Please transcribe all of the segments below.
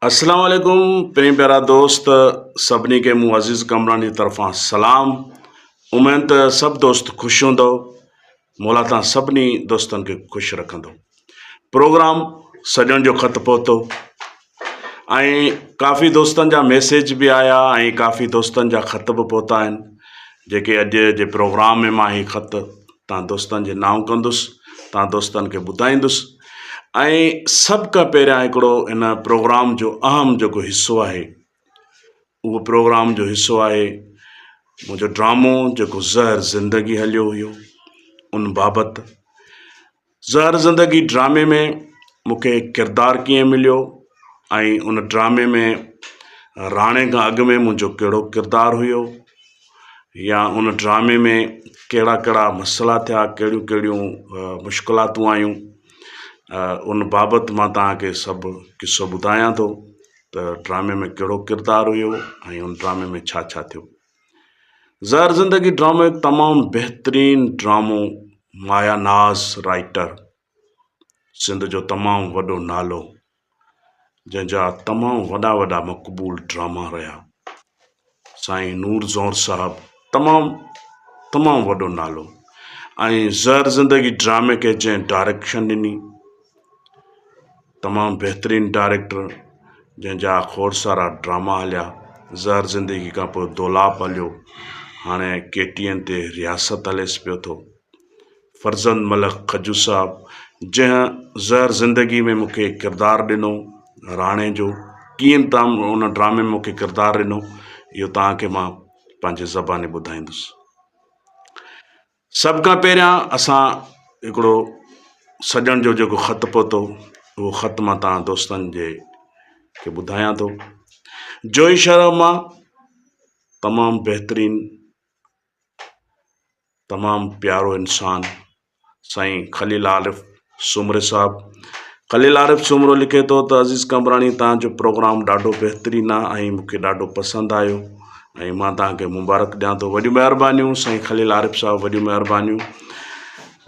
अस्सलाम वालेकुम प्रेम प्यारा दोस्त सभिनी खे मूं अज़ीज़ कमरान जी तरफ़ां सलाम। उमेद त सभु दोस्त ख़ुशि हूंदव। मौला तव्हां सभिनी दोस्तनि खे ख़ुशि रखंदो। प्रोग्राम सॼण जो ख़त पहुतो ऐं काफ़ी दोस्तनि जा मैसेज बि आया ऐं काफ़ी दोस्तनि जा ख़त बि पहुता आहिनि, जेके अॼु जे प्रोग्राम में मां हीउ ख़त तव्हां दोस्तनि जे नाम कंदुसि, तव्हां दोस्तनि खे ॿुधाईंदुसि। ऐं सभ खां पहिरियां हिकिड़ो इन प्रोग्राम जो अहम जेको हिसो आहे, उहो प्रोग्राम जो हिसो आहे मुंहिंजो ड्रामो जेको ज़हर ज़िंदगी हलियो हुयो। उन बाबति ज़हर ज़िंदगी ड्रामे में मूंखे किरदारु कीअं मिलियो ऐं उन ड्रामे में राणे खां अॻु में मुंहिंजो कहिड़ो किरदारु हुयो, या उन ड्रामे में कहिड़ा कहिड़ा मसइला थिया, कहिड़ियूं कहिड़ियूं मुश्किलातूं आयूं, उन बाबति मां तव्हांखे सभु किसो ॿुधायां थो त ड्रामे में कहिड़ो किरदारु हुयो ऐं उन ड्रामे में छा छा थियो। ज़हर ज़िंदगी ड्रामो हिकु तमामु बहितरीनु ड्रामो, माया नाज़ राइटर, सिंध जो तमामु वॾो नालो, जंहिंजा तमामु वॾा वॾा मक़बूल ड्रामा रहिया। साईं नूर ज़ौर साहब तमामु वॾो नालो, ऐं ज़हर ज़िंदगी ड्रामे खे जंहिं डायरेक्शन ॾिनी, तमामु बहितरीनु डायरेक्टर, जंहिंजा खोड़ सारा ड्रामा हलिया। ज़हर ज़िंदगी खां पोइ दोलाप हलियो, हाणे KTN ते रियासत हलेसि पियो थो। फर्ज़ंद मलक खजू साहब, जंहिं ज़हर ज़िंदगी में मूंखे किरदारु ॾिनो राणे जो, कीअं तव्हां उन ड्रामे में मूंखे किरदारु ॾिनो, इहो तव्हांखे मां पंहिंजे ज़बानी ॿुधाईंदुसि। सभ खां पहिरियां असां हिकिड़ो सॼण जो जेको ख़त पहुतो, उहो ख़त मां तव्हां दोस्तनि जे खे ॿुधायां थो। जोई शहर मां तमामु बहितरीनु, तमामु प्यारो इंसान साईं खलील आरिफ सुमरे साहब। खलील आरिफ सुमरो लिखे थो त अज़ीज़ कमरानी, तव्हांजो प्रोग्राम ॾाढो बहितरीनु आहे ऐं मूंखे ॾाढो पसंदि आयो ऐं मां तव्हांखे मुबारक ॾियां थो। वॾियूं महिरबानियूं साईं खलील आरिफ साहब, वॾियूं महिरबानियूं।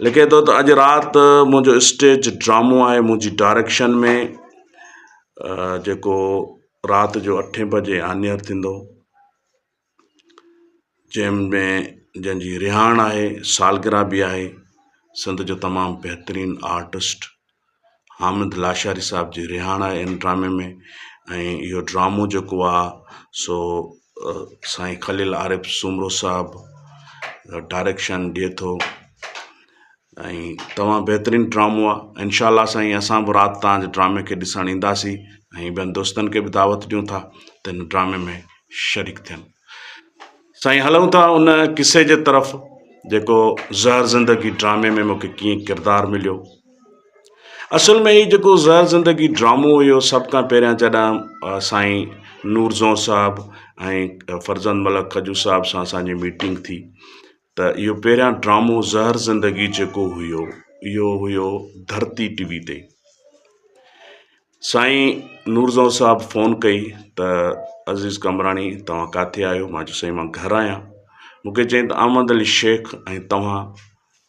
लिखे थो त अॼु राति मुंहिंजो स्टेज ड्रामो आहे मुंहिंजी डायरेक्शन में, जेको राति जो 8 बजे आनियर थींदो, जंहिंजी रिहाण आहे, सालगिरह बि आहे। सिंध जो तमामु बहितरीनु आर्टिस्ट हामिद लाशारी साहब जी रिहाण आहे इन ड्रामे में, ऐं इहो ड्रामो जेको आहे सो साईं खलील आरिफ सुमरो साहब डायरेक्शन ॾिए थो ऐं तमामु बहितरीनु ड्रामो आहे। इंशाअल्लाह साईं असां बि राति तव्हांजे ड्रामे खे ॾिसणु ईंदासीं ऐं ॿियनि दोस्तनि खे बि दावत ॾियूं था त हिन ड्रामे में शरीक थियनि। साईं हलूं था उन किसे जे तरफ़ जेको ज़हर ज़िंदगी ड्रामे में मूंखे कीअं किरदारु मिलियो। असुल में ही जेको ज़हर ज़िंदगी ड्रामो हुयो, सभ खां पहिरियां जॾहिं साईं नूर ज़ौर साहब ऐं फर्ज़ंद मलक खजू साहब सां असांजी मीटिंग थी, त इहो पहिरियां ड्रामो ज़हर ज़िंदगी जेको हुयो, इहो हुयो धरती TV ते। साईं नूर ज़ौर साहब फ़ोन कई त अज़ीज़ कमरानी तव्हां किथे आहियो? मां चयो साईं मां घरु आहियां। मूंखे चई त अहमद अली शेख ऐं तव्हां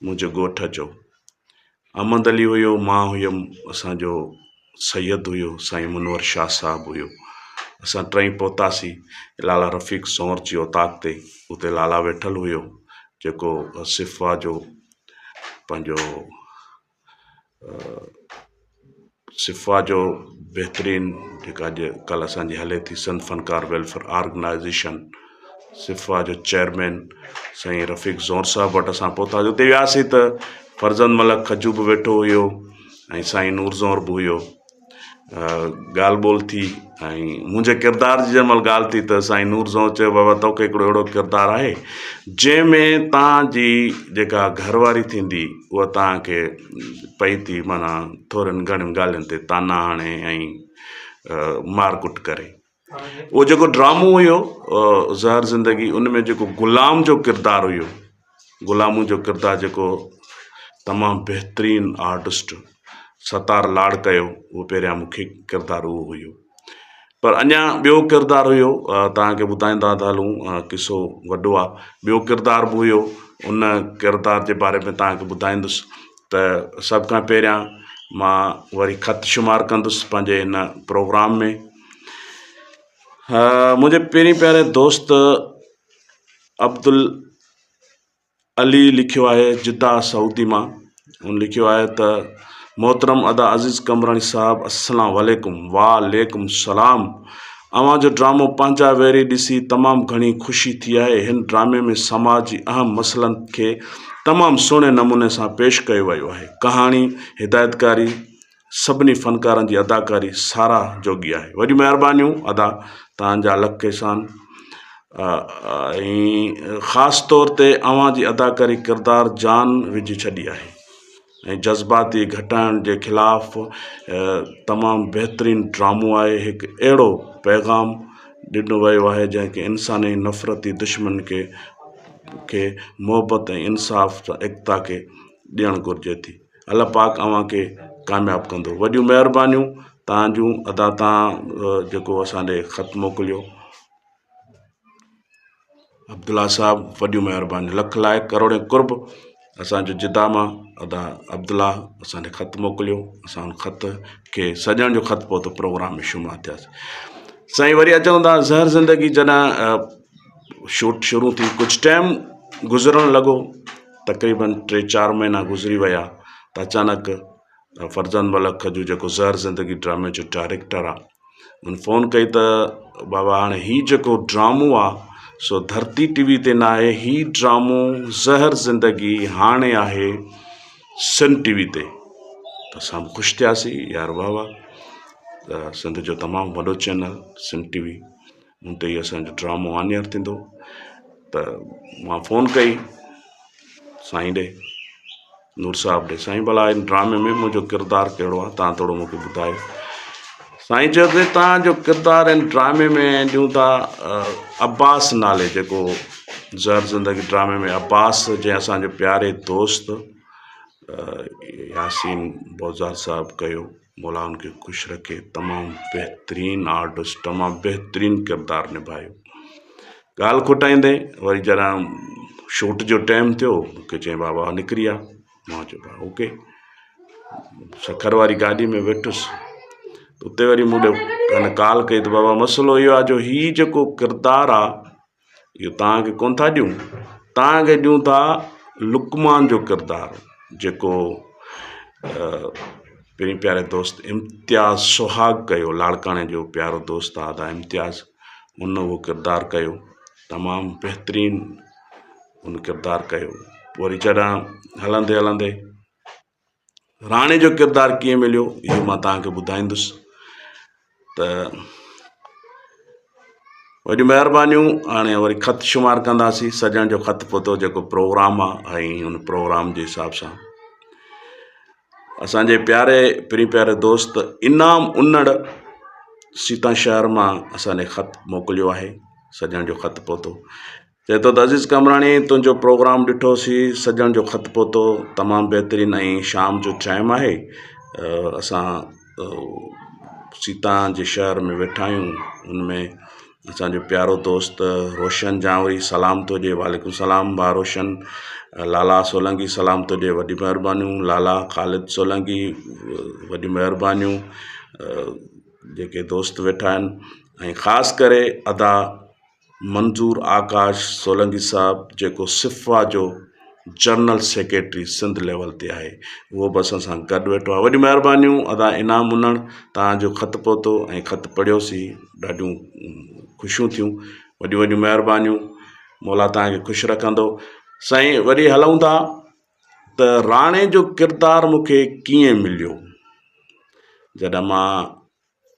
मुंहिंजे ॻोठ अचो। अहमद अली हुयो, मां हुयुमि, असांजो सैयद हुयो, साईं मुनवर शाह साहब हुयो। असां टई पहुतासीं लाला रफ़ीक सौर जी औताक ते। उते लाला वेठल हुयो, जेको सिफ़ा जो पंहिंजो सिफ़ा जो बहितरीनु जेका अॼुकल्ह असांजी हले थी सिंध फ़नकार वेलफेयर ऑर्गेनाइज़ेशन, सिफ़ा जो चेयरमैन साईं रफ़ीक ज़ौर साहब वटि असां पहुतासीं। उते वियासीं त फर्ज़ंद मलक खजू बि वेठो हुयो ऐं साईं नूर ज़ौर बि हुयो। ॻाल्हि ॿोल थी ऐं मुंहिंजे किरदार जी जंहिं महिल ॻाल्हि थी त साईं नूर ज़ौर चयो, बाबा तोखे हिकिड़ो अहिड़ो किरदारु आहे जंहिंमें तव्हांजी जेका घरवारी थींदी उहा तव्हांखे पई थी माना थोरनि घणनि ॻाल्हियुनि ते ताना हाणे ऐं मारकुट करे। उहो जेको ड्रामो हुयो ज़हर ज़िंदगी, उन में जेको ग़ुलाम जो किरदारु हुयो, ग़ुलाम जो किरदारु जेको तमामु बहितरीनु आर्टिस्ट सतार लाड़ कयो, उहो पहिरियां मूंखे किरदारु उहो हुयो। पर अञा ॿियो किरदारु हुयो, तव्हांखे ॿुधाईंदा था हलूं, किसो वॾो आहे। ॿियो किरदारु बि हुयो, उन किरदार जे बारे में तव्हांखे ॿुधाईंदुसि। त सभ खां पहिरियां मां वरी ख़त शुमार कंदुसि पंहिंजे हिन प्रोग्राम में मुंहिंजे पहिरीं प्यारे दोस्त अब्दुल अली लिखियो आहे जिद्दा सऊदी मां। हुन लिखियो आहे त मोहतरम अदा अज़ीज़ कमरानी साहब अस्सलाम वालेकुम। वालेकुम सलाम। अवां जो ड्रामो पंहिंजा वेरी ॾिसी तमामु घणी ख़ुशी थी आहे। हिन ड्रामे में समाज जी अहम मसइलनि खे तमामु सुहिणे नमूने सां पेश कयो वियो आहे। कहाणी, हिदायतकारी, सभिनी फ़नकारनि जी अदाकारी साराह जोगी आहे। वॾी महिरबानियूं अदा, तव्हांजा लख एहसान। ऐं ख़ासि तौर ते अवां जी अदाकारी किरदारु जान विझी छॾी आहे ऐं जज़्बाती घटाइण जे ख़िलाफ़ तमामु बहितरीनु ड्रामो आहे। हिकु अहिड़ो पैगाम ॾिनो वियो आहे जंहिंखे इंसानी नफ़रती दुश्मन खे मोहबत ऐं इंसाफ़ सां एकता खे ॾियणु घुरिजे थी। अल्लाह पाक अव्हां खे कामयाबु कंदो। वॾियूं महिरबानियूं तव्हांजूं अदा। तव्हां जेको असांखे ख़त मोकिलियो अब्दुल्ला साहब, वॾियूं महिरबानियूं। लख लाइक, करोड़े कुर्ब असांजो जिद्दा मां अदा अब्दुल्ला असांखे ख़त मोकिलियो। असां उन ख़त खे सॼण जो ख़त पहुतो, प्रोग्राम में शुमार थियासीं। साईं वरी अचूं था ज़हर ज़िंदगी। जॾहिं शूट शुरू थी, कुझु टाइम गुज़रणु लॻो, तक़रीबन 3-4 महीना गुज़री विया त अचानक फरज़ंद मलक खजू जेको ज़हर ज़िंदगी ड्रामे जो डायरेक्टर आहे, उन फ़ोन कई त बाबा हाणे हीउ जेको ड्रामो आहे सो धरती टीवी ते न आहे, हीउ ड्रामो ज़हर ज़िंदगी हाणे आहे सिंध टीवी ते। त असां बि ख़ुशि थियासीं, यार वाह वाह। त सिंध जो तमामु वॾो चैनल सिंध टीवी, उन ते ई असांजो ड्रामो ऑन एयर थींदो। त मां फ़ोन कई साईं ॾे, नूर साहब ॾे, साईं भला हिन ड्रामे में मुंहिंजो किरदारु कहिड़ो आहे, तव्हां थोरो मूंखे ॿुधायो। साईं चयो कि तव्हांजो किरदारु हिन ड्रामे में ॾियूं था अब्बास नाले, जेको ज़हर ज़िंदगी ड्रामे में अब्बास जंहिं असांजे प्यारे दोस्त यासीन बौज़ार साहब कयो, मौला उनखे ख़ुशि रखे। तमामु बहितरीनु आर्टिस्ट, तमामु बहितरीनु किरदारु निभायो। ॻाल्हि खुटाईंदे वरी जॾहिं शूट जो टाइम थियो, मूंखे चई बाबा निकिरी आहे। मां चयो भाउ ओके। सखर वारी गाॾी में वेठुसि, उते वरी मूं ॾे कॉल कई त बाबा मसइलो इहो आहे जो हीउ जेको किरदारु आहे इहो तव्हांखे कोन था ॾियूं, तव्हांखे ॾियूं था लुकमान जो किरदारु, जेको पहिरीं प्यारे दोस्त इम्तियाज़ सुहाग कयो, लाड़काणे जो प्यारो दोस्त आहे अदा इम्तियाज़, उन उहो किरदारु कयो, तमामु बहितरीनु उन किरदारु कयो। वरी जॾहिं हलंदे हलंदे राणे जो किरदारु कीअं मिलियो इहो मां तव्हांखे ॿुधाईंदुसि। त वॾियूं महिरबानियूं। हाणे वरी ख़त शुमार कंदासीं। सॼण जो ख़त पहुतो जेको प्रोग्राम आहे, ऐं उन प्रोग्राम जे हिसाब सां असांजे पहिरीं प्यारे दोस्त इनाम उन्नड़ सीता शहर मां असांजे ख़त मोकिलियो आहे। सॼण जो ख़त पहुतो, चए थो त अज़ीज़ कमराणी तुंहिंजो प्रोग्राम ॾिठोसीं, सॼण जो ख़त पहुतो, तमामु बहितरीनु। ऐं शाम जो टाइम आहे, असां सीता जे शहर में वेठा आहियूं। उनमें असांजो प्यारो दोस्त रोशन जावरी सलाम थो ॾिए। वालेकुम सलाम भाउ रोशन। लाला सोलंकी सलाम थो ॾिए, वॾी महिरबानियूं। लाला ख़ालिद सोलंकी, वॾी महिरबानियूं। जेके दोस्त वेठा आहिनि, ऐं ख़ासि करे अदा मंज़ूर आकाश सोलंकी साहब, जेको सिफ़ा जो जनरल सेक्रेटरी सिंध लेवल ते आहे, उहो बि असां सां गॾु वेठो आहे। वॾी महिरबानियूं अदा इनाम उन्नड़, तव्हांजो ख़त पहुतो ऐं ख़त पढ़ियोसीं, ॾाढियूं ख़ुशियूं थियूं। वॾियूं वॾियूं महिरबानियूं, मौला तव्हांखे ख़ुशि रखंदो। साईं वरी हलूं था त राणे जो किरदारु मूंखे कीअं मिलियो। जॾहिं मां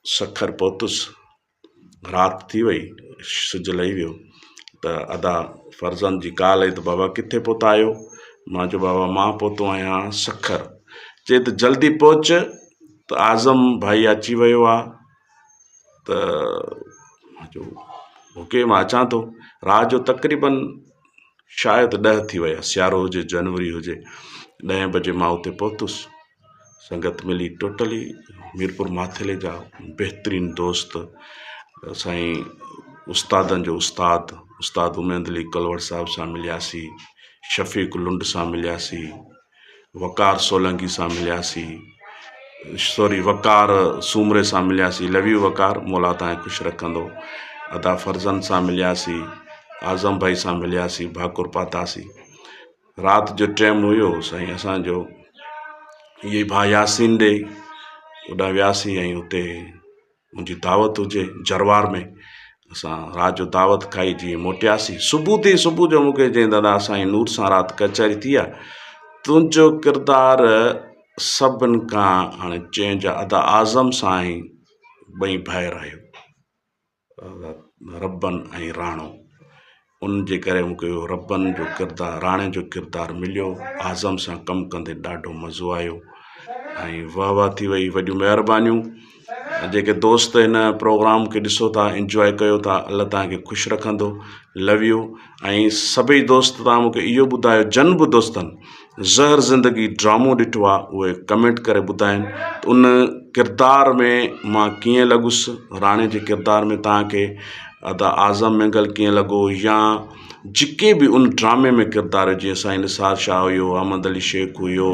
सखर पहुतुसि, राति थी वई, सिजु लही वियो, त अदा फर्ज़ंद जी कॉल आई त बाबा किथे पहुता आहियो। मां चयो बाबा मां पहुतो आहियां सखर। चए त जल्दी पहुच, त आज़म भाई अची वियो आहे। त मां चयो ओके, मां अचां थो। राति जो तक़रीबन शायदि 10 थी विया, सियारो हुजे जनवरी हुजे। 10 बजे मां उते पहुतुसि। संगत मिली, टोटली मीरपुर माथेले जा बहितरीनु दोस्त, साईं उस्तादनि जो उस्ताद उमेद अली कलवड़ साहब सां मिलियासीं, शफ़ीक लुंड सां मिलियासीं, वकार सोलंकी सां मिलियासीं, वकार सूमरे सां मिलियासीं। लव यू वकार, मौला तव्हांखे ख़ुशि रखंदो। अदा फर्ज़न सां मिलियासीं, आज़म भाई सां मिलियासीं, भाकुर पातासीं। राति जो टाइम हुयो साईं, असांजो इहे भाउ यासीन ॾे होॾां वियासीं ऐं हुते मुंहिंजी दावत हुजे जरवार में। असां राति जो दावत खाई जीअं मोटियासीं, सुबुह जो मूंखे चई दादा साईं नूर सां राति कचहरी थी आहे, तुंहिंजो किरदारु सभिनि खां हाणे चइजां अदा आज़म सां ई ॿई भाइर आहियो, रबन ऐं राणो। उन जे करे मूंखे रबन जो किरदारु, राणे जो किरदारु मिलियो। आज़म सां कमु कंदे ॾाढो मज़ो आयो ऐं वाह थी वई। वॾियूं महिरबानियूं। जेके दोस्त हिन प्रोग्राम खे ॾिसो था, इंजॉय कयो था, अल्लाह तव्हांखे ख़ुशि रखंदो। Love U. ऐं सभई दोस्त तव्हां मूंखे इहो ॿुधायो, जन बि दोस्तनि ज़हर ज़िंदगी ड्रामो ॾिठो आहे, उहे कमेंट करे ॿुधाइनि त उन किरदार में मां कीअं लॻुसि, राणे जे किरदार में तव्हांखे अदा आज़म मंगल कीअं लॻो, या जेके बि उन ड्रामे में किरदार, जीअं साईं निसार शाह हुयो, अहमद अली शेख हुयो,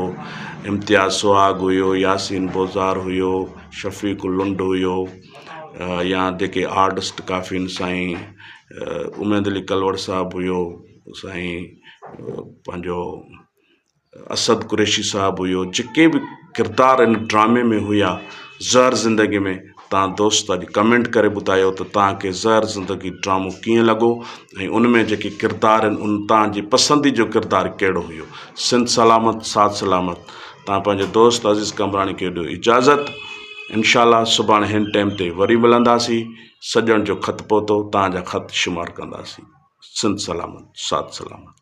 इम्तियाज़ सुहाग हुयो, यासीन बोज़ार हुयो, शफ़ीक लुंड हुयो, या जेके आर्टिस्ट काफ़ी आहिनि, साईं उमैद अली कलवड़ साहिबु हुयो, साईं पंहिंजो असद कुरैशी साहिबु हुयो, जेके बि किरदार इन ड्रामे में हुया ज़हर ज़िंदगी में, तव्हां दोस्त अॼु कमेंट करे ॿुधायो त तव्हांखे ज़हर ज़िंदगी ड्रामो कीअं लॻो ऐं उन में जेके किरदार आहिनि उन तव्हांजी पसंदी जो किरदारु कहिड़ो हुयो। सिंध सलामत, साथ सलामत। तव्हां पंहिंजे दोस्त अज़ीज़ कमराणी खे ॾियो इजाज़त। इंशाअल्लाह सुभाणे हिन टाइम ते वरी मिलंदासीं। सॼण जो ख़त पहुतो, तव्हांजा ख़त शुमार कंदासीं। सिंध सलामत, साथ सलामत।